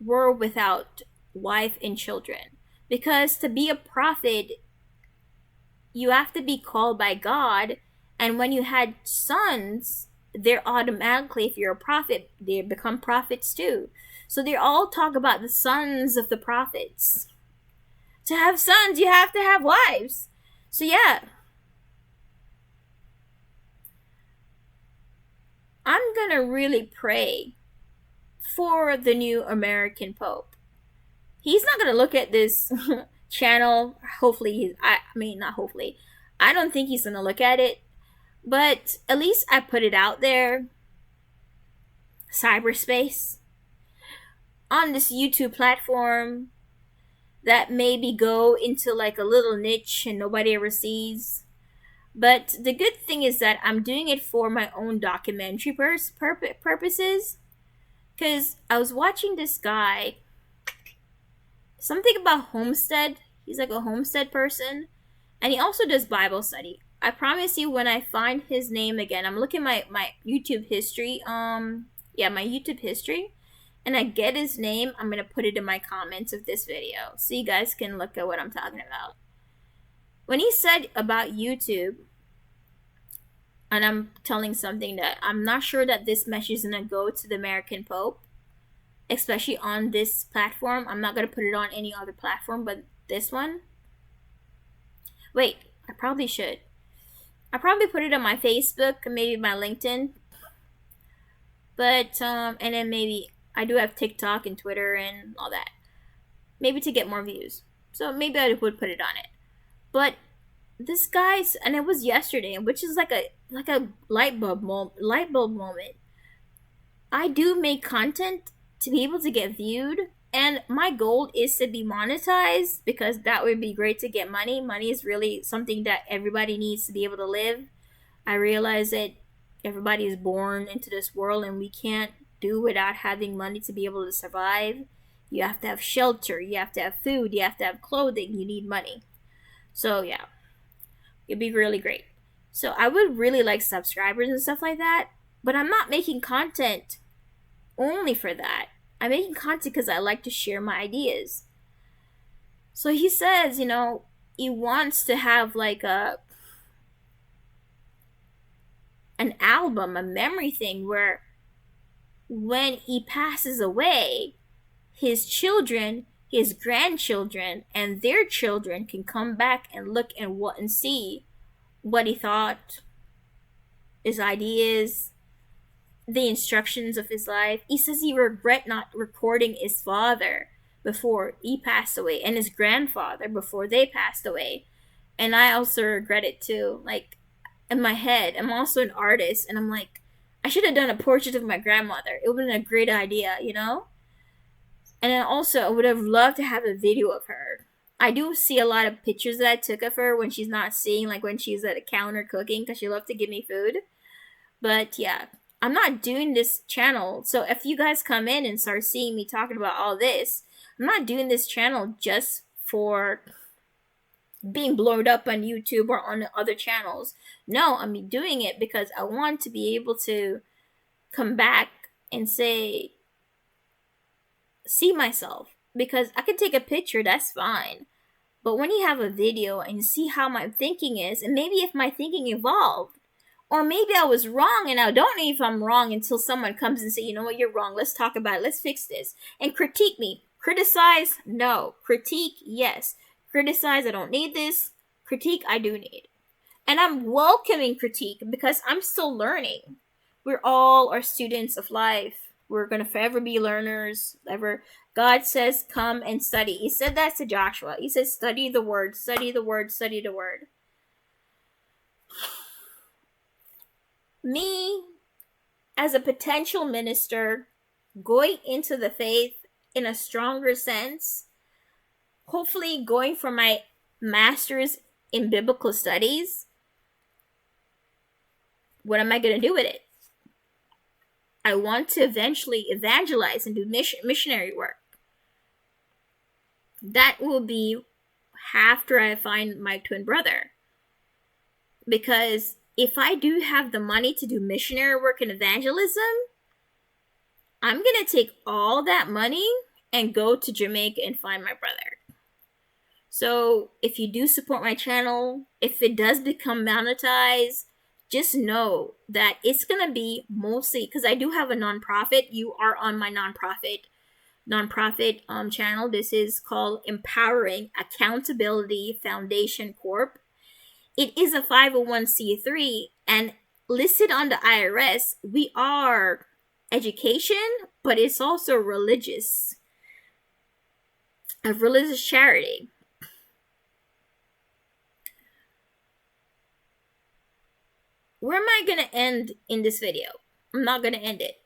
were without wife and children. Because to be a prophet, you have to be called by God, And when you had sons, they're automatically, if you're a prophet, they become prophets too. So they all talk about the sons of the prophets. To have sons, you have to have wives. So yeah, I'm gonna really pray for the new American Pope. He's not gonna look at this channel. Hopefully, I mean, not hopefully. I don't think he's gonna look at it, but at least I put it out there. Cyberspace on this YouTube platform that maybe go into like a little niche and nobody ever sees. But the good thing is that I'm doing it for my own documentary purposes. Because I was watching this guy, something about homestead. He's like a homestead person. And he also does Bible study. I promise you, when I find his name again, I'm looking at my YouTube history. My YouTube history. And I get his name, I'm going to put it in my comments of this video. So you guys can look at what I'm talking about. When he said about YouTube, and I'm telling something that I'm not sure that this message is going to go to the American Pope, especially on this platform. I'm not going to put it on any other platform but this one. Wait, I probably should. I probably put it on my Facebook, maybe my LinkedIn. But, and then maybe I do have TikTok and Twitter and all that. Maybe to get more views. So maybe I would put it on it. But this guy's, and it was yesterday, which is like a light bulb moment. I do make content to be able to get viewed, and my goal is to be monetized, because that would be great to get money. Money is really something that everybody needs to be able to live. I realize that everybody is born into this world and we can't do without having money to be able to survive. You have to have shelter, you have to have food, you have to have clothing, you need money. So yeah, it'd be really great. So I would really like subscribers and stuff like that, but I'm not making content only for that. I'm making content because I like to share my ideas. So he says, he wants to have like an album, a memory thing, where when he passes away, his children, his grandchildren, and their children can come back and look and see what he thought, his ideas, the instructions of his life. He says he regret not recording his father before he passed away, and his grandfather before they passed away. And I also regret it too. Like, in my head, I'm also an artist, and I'm like, I should have done a portrait of my grandmother. It would have been a great idea, And then also, I would have loved to have a video of her. I do see a lot of pictures that I took of her when she's not seeing, like when she's at a counter cooking, because she loved to give me food. But yeah, I'm not doing this channel. So if you guys come in and start seeing me talking about all this, I'm not doing this channel just for being blown up on YouTube or on other channels. No, I'm doing it because I want to be able to come back and see myself. Because I can take a picture, that's fine. But when you have a video and you see how my thinking is, and maybe if my thinking evolved, or maybe I was wrong and I don't know if I'm wrong until someone comes and say, you know what, you're wrong, let's talk about it, let's fix this. And critique me. Criticize? No. Critique? Yes. Criticize, I don't need this. Critique, I do need. And I'm welcoming critique because I'm still learning. We're all are students of life. We're going to forever be learners. Ever. God says, come and study. He said that to Joshua. He says, study the word, study the word, study the word. Me, as a potential minister, going into the faith in a stronger sense, hopefully going for my master's in biblical studies, what am I going to do with it? I want to eventually evangelize and do missionary work. That will be after I find my twin brother. Because if I do have the money to do missionary work and evangelism, I'm going to take all that money and go to Jamaica and find my brother. So if you do support my channel, if it does become monetized, just know that it's gonna be mostly because I do have a nonprofit. You are on my nonprofit channel. This is called Empowering Accountability Foundation Corp. It is a 501c3 and listed on the IRS. We are education, but it's also a religious charity. Where am I gonna end in this video? I'm not gonna end it.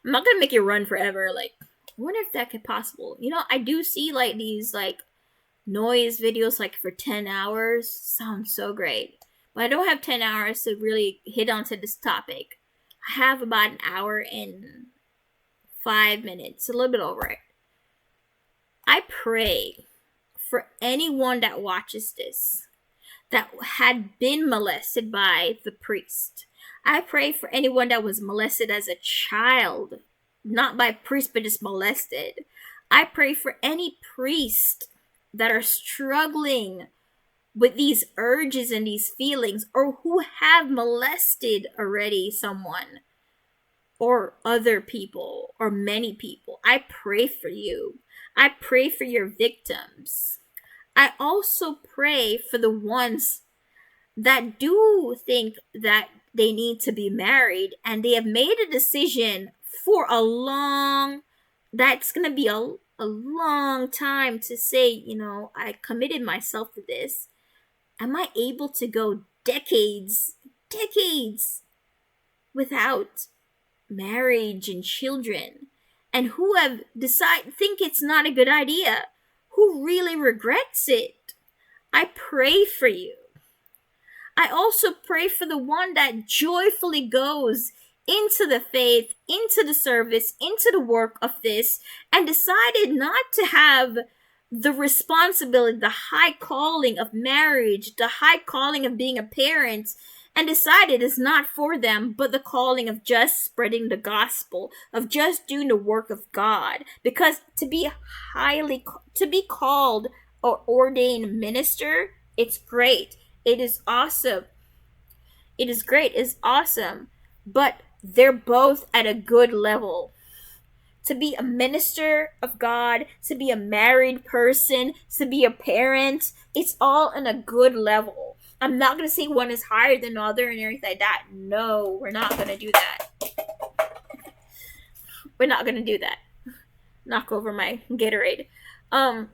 I'm not gonna make it run forever. Like, I wonder if that could possible. I do see like these like noise videos like for 10 hours. Sounds so great. But I don't have 10 hours to really hit onto this topic. I have about an hour and 5 minutes, a little bit over it. I pray for anyone that watches this that had been molested by the priest. I pray for anyone that was molested as a child, not by priest, but just molested. I pray for any priest that are struggling with these urges and these feelings, or who have molested already someone, or other people, or many people. I pray for you. I pray for your victims. I also pray for the ones that do think that they need to be married and they have made a decision for that's going to be a long time to say, I committed myself to this. Am I able to go decades without marriage and children? And who have think it's not a good idea, who really regrets it. I pray for you. I also pray for the one that joyfully goes into the faith, into the service, into the work of this, and decided not to have the responsibility, the high calling of marriage, the high calling of being a parent, and decided it's not for them, but the calling of just spreading the gospel, of just doing the work of God. Because to be called or ordained minister, it's great. It is awesome. It is great. It's awesome. But they're both at a good level. To be a minister of God, to be a married person, to be a parent, it's all on a good level. I'm not going to say one is higher than the other and everything like that. No, we're not going to do that. We're not going to do that. Knock over my Gatorade. I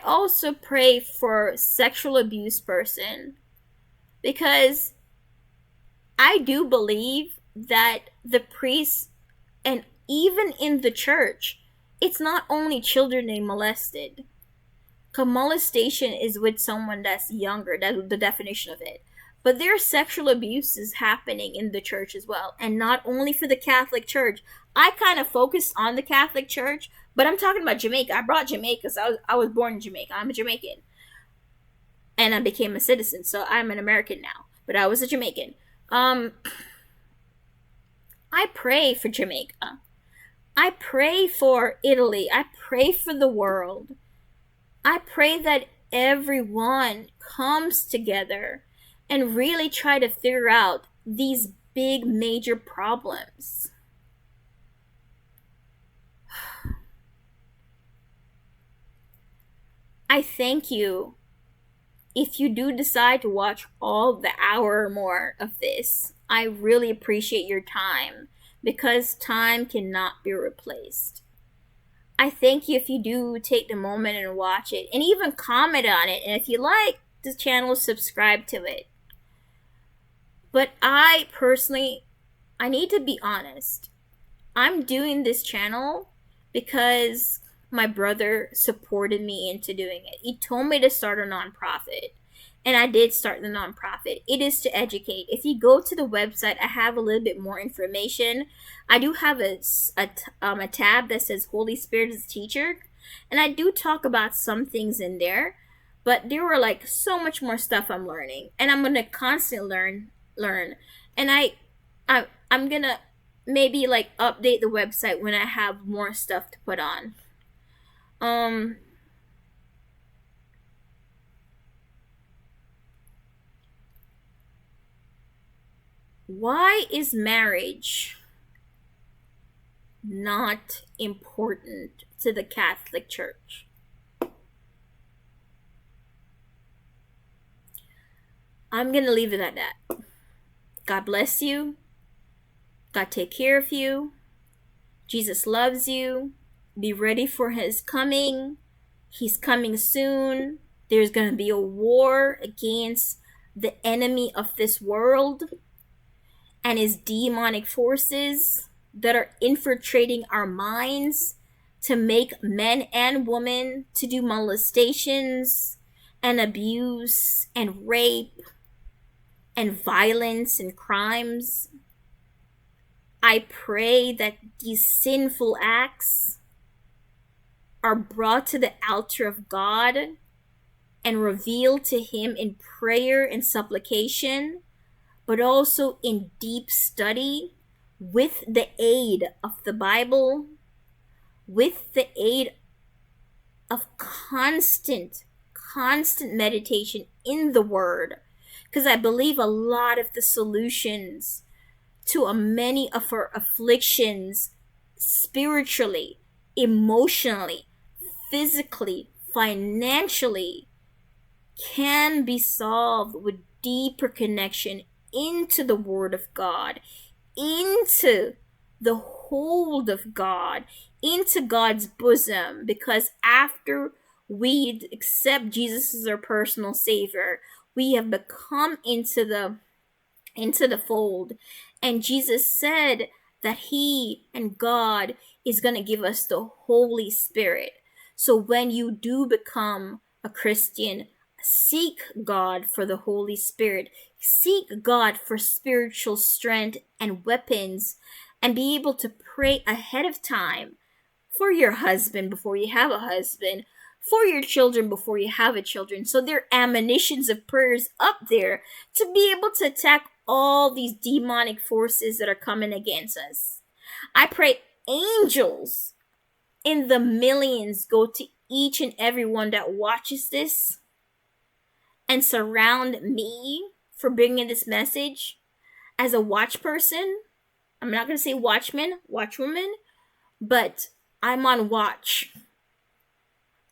also pray for sexual abuse person, because I do believe that the priests, and even in the church, it's not only children they molested. Molestation is with someone that's younger, that's the definition of it. But there are sexual abuses happening in the church as well, and not only for the Catholic Church. I kind of focused on the Catholic Church, but I'm talking about Jamaica. I brought Jamaica because I was born in Jamaica. I'm a Jamaican. And I became a citizen, so I'm an American now. But I was a Jamaican. I pray for Jamaica. I pray for Italy. I pray for the world. I pray that everyone comes together and really try to figure out these big major problems. I thank you if you do decide to watch all the hour or more of this. I really appreciate your time, because time cannot be replaced. I thank you if you do take the moment and watch it, and even comment on it, and if you like the channel, subscribe to it. But I personally, I need to be honest. I'm doing this channel because my brother supported me into doing it. He told me to start a nonprofit, and I did start the nonprofit. It is to educate. If you go to the website, I have a little bit more information. I do have a tab that says Holy Spirit is a Teacher, and I do talk about some things in there, but there were like so much more stuff I'm learning, and I'm gonna constantly learn, and I'm gonna maybe like update the website when I have more stuff to put on. Why is marriage not important to the Catholic Church? I'm going to leave it at that. God bless you. God take care of you. Jesus loves you. Be ready for his coming. He's coming soon. There's going to be a war against the enemy of this world and his demonic forces that are infiltrating our minds to make men and women to do molestations and abuse and rape and violence and crimes. I pray that these sinful acts are brought to the altar of God and revealed to him in prayer and supplication, but also in deep study with the aid of the Bible, with the aid of constant meditation in the Word. Because I believe a lot of the solutions to many of our afflictions, spiritually, emotionally, physically, financially, can be solved with deeper connection into the Word of God, into the hold of God, into God's bosom. Because after we accept Jesus as our personal Savior, we have become into the fold. And Jesus said that he and God is going to give us the Holy Spirit. So when you do become a Christian, seek God for the Holy Spirit. Seek God for spiritual strength and weapons, and be able to pray ahead of time for your husband before you have a husband, for your children before you have a children. So there are ammunitions of prayers up there to be able to attack all these demonic forces that are coming against us. I pray angels in the millions go to each and every one that watches this and surround me for bringing this message as a watch person. I'm not going to say watchman, watchwoman, but I'm on watch.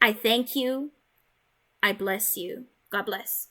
I thank you. I bless you. God bless.